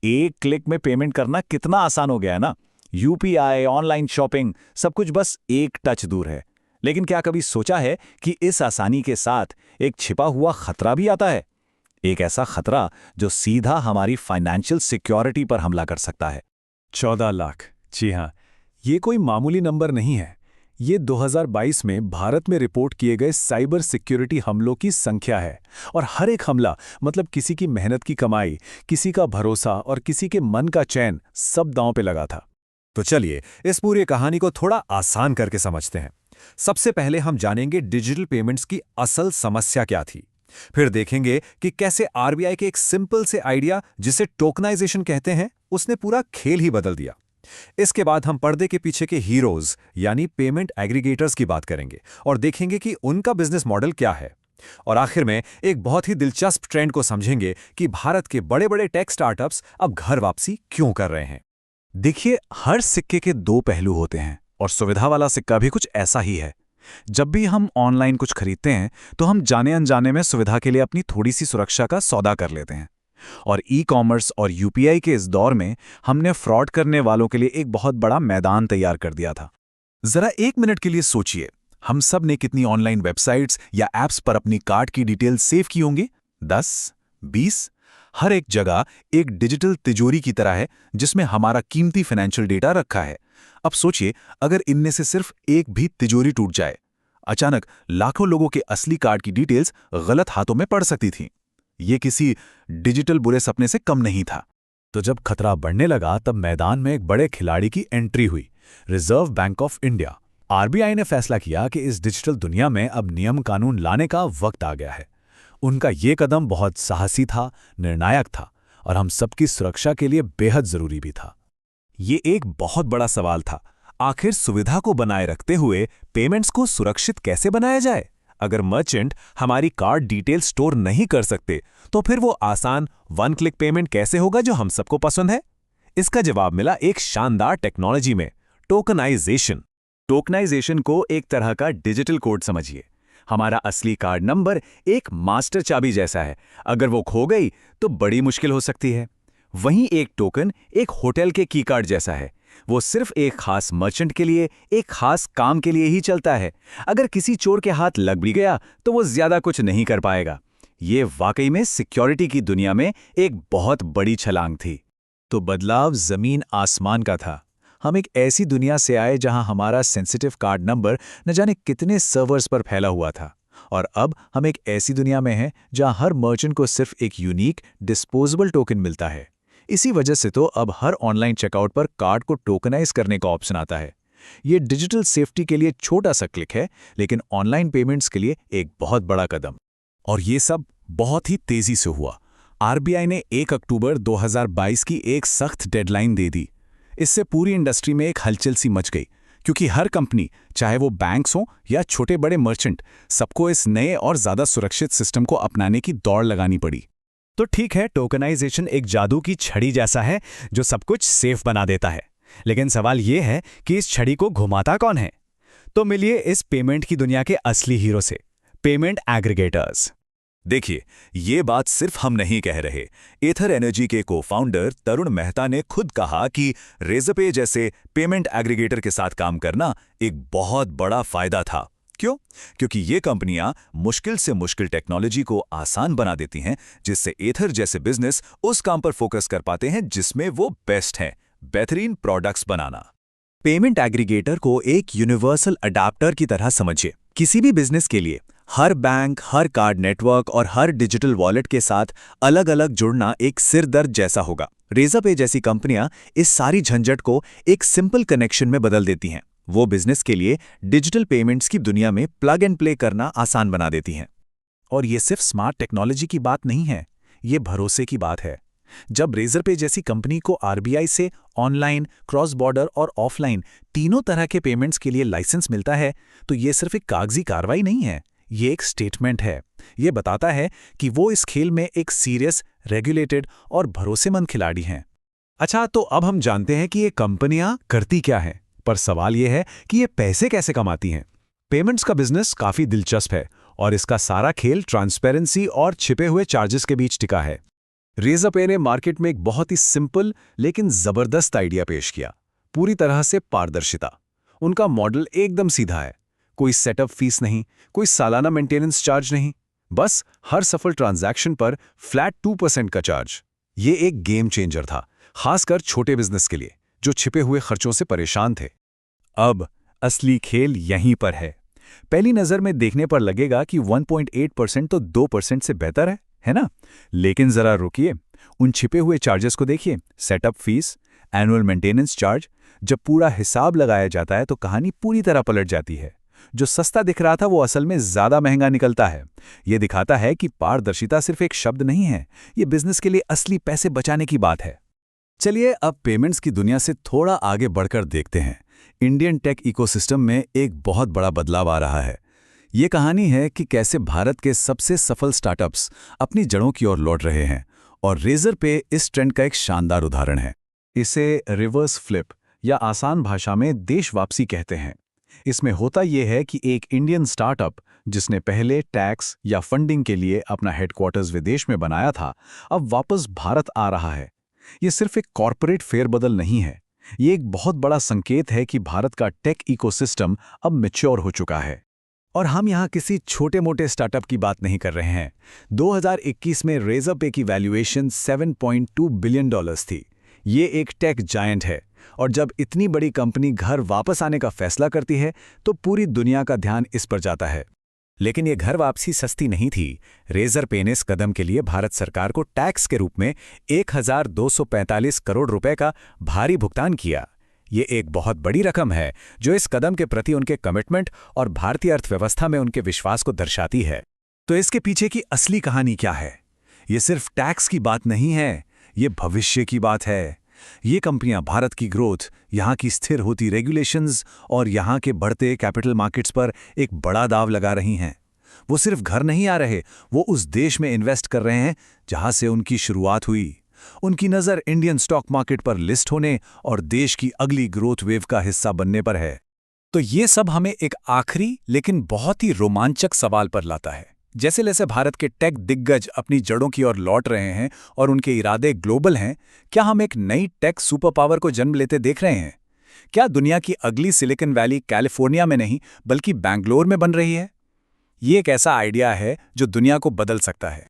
एक क्लिक में पेमेंट करना कितना आसान हो गया है ना। यूपीआई, ऑनलाइन शॉपिंग, सब कुछ बस एक टच दूर है। लेकिन क्या कभी सोचा है कि इस आसानी के साथ एक छिपा हुआ खतरा भी आता है? एक ऐसा खतरा जो सीधा हमारी फाइनेंशियल सिक्योरिटी पर हमला कर सकता है। 14 लाख, जी हाँ, ये कोई मामूली नंबर नहीं है। ये 2022 में भारत में रिपोर्ट किए गए साइबर सिक्योरिटी हमलों की संख्या है। और हर एक हमला मतलब किसी की मेहनत की कमाई, किसी का भरोसा और किसी के मन का चैन सब दांव पे लगा था। तो चलिए इस पूरी कहानी को थोड़ा आसान करके समझते हैं। सबसे पहले हम जानेंगे डिजिटल पेमेंट्स की असल समस्या क्या थी। फिर देखेंगे कि कैसे आरबीआई के एक सिंपल से आइडिया, जिसे टोकनाइजेशन कहते हैं, उसने पूरा खेल ही बदल दिया। इसके बाद हम पर्दे के पीछे के हीरोज यानी पेमेंट एग्रीगेटर्स की बात करेंगे और देखेंगे कि उनका बिजनेस मॉडल क्या है। और आखिर में एक बहुत ही दिलचस्प ट्रेंड को समझेंगे कि भारत के बड़े बड़े टेक स्टार्टअप्स अब घर वापसी क्यों कर रहे हैं। देखिए, हर सिक्के के दो पहलू होते हैं और सुविधा वाला सिक्का भी कुछ ऐसा ही है। जब भी हम ऑनलाइन कुछ खरीदते हैं तो हम जाने अनजाने में सुविधा के लिए अपनी थोड़ी सी सुरक्षा का सौदा कर लेते हैं। और ई कॉमर्स और यूपीआई के इस दौर में हमने फ्रॉड करने वालों के लिए एक बहुत बड़ा मैदान तैयार कर दिया था। जरा एक मिनट के लिए सोचिए, हम सब ने कितनी ऑनलाइन वेबसाइट्स या एप्स पर अपनी कार्ड की डिटेल सेव की होंगी? 10, 20? हर एक जगह एक डिजिटल तिजोरी की तरह है जिसमें हमारा कीमती फाइनेंशियल डेटा रखा है। अब सोचिए, अगर इनमें से सिर्फ एक भी तिजोरी टूट जाए, अचानक लाखों लोगों के असली कार्ड की डिटेल्स गलत हाथों में पड़ सकती थीं। ये किसी डिजिटल बुरे सपने से कम नहीं था। तो जब खतरा बढ़ने लगा तब मैदान में एक बड़े खिलाड़ी की एंट्री हुई, reserve bank of India. RBI ने फैसला किया कि इस डिजिटल दुनिया में अब नियम कानून लाने का वक्त आ गया है। उनका ये कदम बहुत साहसी था, निर्णायक था और हम सबकी सुरक्षा के लिए बेहद जरूरी भी था। ये एक बहुत बड़ा सवाल था। आखिर सुविधा को बनाए रखते हुए पेमेंट्स को सुरक्षित कैसे बनाया जाए? अगर मर्चेंट हमारी कार्ड डिटेल स्टोर नहीं कर सकते तो फिर वो आसान वन क्लिक पेमेंट कैसे होगा जो हम सबको पसंद है? इसका जवाब मिला एक शानदार टेक्नोलॉजी में, टोकनाइजेशन। टोकनाइजेशन को एक तरह का डिजिटल कोड समझिए। हमारा असली कार्ड नंबर एक मास्टर चाबी जैसा है। अगर वो खो गई तो बड़ी मुश्किल हो सकती है। वहीं एक टोकन एक होटल के की कार्ड जैसा है। वो सिर्फ एक खास मर्चेंट के लिए, एक खास काम के लिए ही चलता है। अगर किसी चोर के हाथ लग भी गया तो वो ज्यादा कुछ नहीं कर पाएगा। ये वाकई में सिक्योरिटी की दुनिया में एक बहुत बड़ी छलांग थी। तो बदलाव जमीन आसमान का था। हम एक ऐसी दुनिया से आए जहां हमारा सेंसिटिव कार्ड नंबर न जाने कितने सर्वर्स पर फैला हुआ था, और अब हम एक ऐसी दुनिया में हैं जहां हर मर्चेंट को सिर्फ एक यूनिक डिस्पोजेबल टोकन मिलता है। इसी वजह से तो अब हर ऑनलाइन चेकआउट पर कार्ड को टोकनाइज करने का ऑप्शन आता है। ये डिजिटल सेफ्टी के लिए छोटा सा क्लिक है, लेकिन ऑनलाइन पेमेंट्स के लिए एक बहुत बड़ा कदम। और ये सब बहुत ही तेजी से हुआ। आरबीआई ने 1 अक्टूबर 2022 की एक सख्त डेडलाइन दे दी। इससे पूरी इंडस्ट्री में एक हलचल सी मच गई, क्योंकि हर कंपनी, चाहे वो बैंक्स हों या छोटे बड़े मर्चेंट, सबको इस नए और ज़्यादा सुरक्षित सिस्टम को अपनाने की दौड़ लगानी पड़ी। तो ठीक है, टोकनाइजेशन एक जादू की छड़ी जैसा है जो सब कुछ सेफ बना देता है। लेकिन सवाल ये है कि इस छड़ी को घुमाता कौन है? तो मिलिए इस पेमेंट की दुनिया के असली हीरो से, पेमेंट एग्रीगेटर्स। देखिए, ये बात सिर्फ हम नहीं कह रहे। एथर एनर्जी के को-फाउंडर तरुण मेहता ने खुद कहा कि रेज़रपे जैसे पेमेंट एग्रीगेटर के साथ काम करना एक बहुत बड़ा फायदा था। क्यों? क्योंकि ये कंपनियां मुश्किल से मुश्किल टेक्नोलॉजी को आसान बना देती हैं, जिससे एथर जैसे बिजनेस उस काम पर फोकस कर पाते हैं जिसमें वो बेस्ट हैं, बेहतरीन प्रोडक्ट्स बनाना। पेमेंट एग्रीगेटर को एक यूनिवर्सल अडाप्टर की तरह समझिए। किसी भी बिजनेस के लिए हर बैंक, हर कार्ड नेटवर्क और हर डिजिटल वॉलेट के साथ अलग अलग जुड़ना एक सिरदर्द जैसा होगा। रेज़रपे जैसी कंपनियां इस सारी झंझट को एक सिंपल कनेक्शन में बदल देती हैं। वो बिजनेस के लिए डिजिटल पेमेंट्स की दुनिया में प्लग एंड प्ले करना आसान बना देती हैं। और ये सिर्फ स्मार्ट टेक्नोलॉजी की बात नहीं है, ये भरोसे की बात है। जब रेज़रपे जैसी कंपनी को आरबीआई से ऑनलाइन, क्रॉस बॉर्डर और ऑफलाइन तीनों तरह के पेमेंट्स के लिए लाइसेंस मिलता है, तो ये सिर्फ एक कागजी कार्रवाई नहीं है, ये एक स्टेटमेंट है। ये बताता है कि वो इस खेल में एक सीरियस, रेगुलेटेड और भरोसेमंद खिलाड़ी हैं। अच्छा, तो अब हम जानते हैं कि ये कंपनियां करती क्या हैं, पर सवाल ये है कि ये पैसे कैसे कमाती हैं। पेमेंट्स का बिजनेस काफी दिलचस्प है और इसका सारा खेल ट्रांसपेरेंसी और छिपे हुए चार्जेस के बीच टिका है। रेजरपे ने मार्केट में एक बहुत ही सिंपल लेकिन जबरदस्त आइडिया पेश किया, पूरी तरह से पारदर्शिता। उनका मॉडल एकदम सीधा है, कोई सेटअप फीस नहीं, कोई सालाना मेंटेनेंस चार्ज नहीं, बस हर सफल ट्रांजैक्शन पर फ्लैट 2% का चार्ज। ये एक गेम चेंजर था, खासकर छोटे बिजनेस के लिए जो छिपे हुए खर्चों से परेशान थे। अब असली खेल यहीं पर है। पहली नज़र में देखने पर लगेगा कि 1.8% तो 2% से बेहतर है ना? लेकिन ज़रा रुकिए, उन छिपे हुए चार्जेस को देखिए। Setup fees, annual maintenance charge, जब पूरा हिसाब लगाया जाता है तो कहानी पूरी तरह पलट जाती है। जो सस्ता दिख रहा था वो असल में ज़्यादा महंगा निकलता है। ये दिखाता है कि पारदर्शिता सिर्फ एक शब्द नहीं है, ये बिजनेस के लिए असली पैसे बचाने की बात है। चलिए अब पेमेंट्स की दुनिया से थोड़ा आगे बढ़कर देखते हैं। इंडियन टेक इकोसिस्टम में एक बहुत बड़ा बदलाव आ रहा है। ये कहानी है कि कैसे भारत के सबसे सफल स्टार्टअप्स अपनी जड़ों की ओर लौट रहे हैं, और रेजरपे इस ट्रेंड का एक शानदार उदाहरण है। इसे रिवर्स फ्लिप या आसान भाषा में देश वापसी कहते हैं। इसमें होता यह है कि एक इंडियन स्टार्टअप जिसने पहले टैक्स या फंडिंग के लिए अपना हेडक्वार्टर्स विदेश में बनाया था, अब वापस भारत आ रहा है। ये सिर्फ एक कॉरपोरेट फेरबदल नहीं है, ये एक बहुत बड़ा संकेत है कि भारत का टेक इकोसिस्टम अब मैच्योर हो चुका है। और हम यहाँ किसी छोटे-मोटे स्टार्टअप की बात नहीं कर रहे हैं। 2021 में रेजरपे की वैल्यूएशन $7.2 बिलियन थी। ये एक टेक जायंट है, और जब इतनी बड़ी कंपनी घर वापस आने का फैसला करती है तो पूरी दुनिया का ध्यान इस पर जाता है। लेकिन ये घर वापसी सस्ती नहीं थी। रेजरपे ने इस कदम के लिए भारत सरकार को टैक्स के रूप में 1,245 करोड़ रुपए का भारी भुगतान किया। ये एक बहुत बड़ी रकम है जो इस कदम के प्रति उनके कमिटमेंट और भारतीय अर्थव्यवस्था में उनके विश्वास को दर्शाती है। तो इसके पीछे की असली कहानी क्या है? ये सिर्फ टैक्स की बात नहीं है, ये भविष्य की बात है। ये कंपनियां भारत की ग्रोथ, यहाँ की स्थिर होती रेगुलेशंस और यहाँ के बढ़ते कैपिटल मार्केट्स पर एक बड़ा दाव लगा रही हैं। वो सिर्फ घर नहीं आ रहे, वो उस देश में इन्वेस्ट कर रहे हैं जहाँ से उनकी शुरुआत हुई। उनकी नज़र इंडियन स्टॉक मार्केट पर लिस्ट होने और देश की अगली ग्रोथ वेव का हिस्सा बनने पर है। तो ये सब हमें एक आखिरी लेकिन बहुत ही रोमांचक सवाल पर लाता है। जैसे जैसे भारत के टेक दिग्गज अपनी जड़ों की ओर लौट रहे हैं और उनके इरादे ग्लोबल हैं, क्या हम एक नई टेक सुपर पावर को जन्म लेते देख रहे हैं? क्या दुनिया की अगली सिलिकॉन वैली कैलिफोर्निया में नहीं बल्कि बैंगलोर में बन रही है? ये एक ऐसा आइडिया है जो दुनिया को बदल सकता है।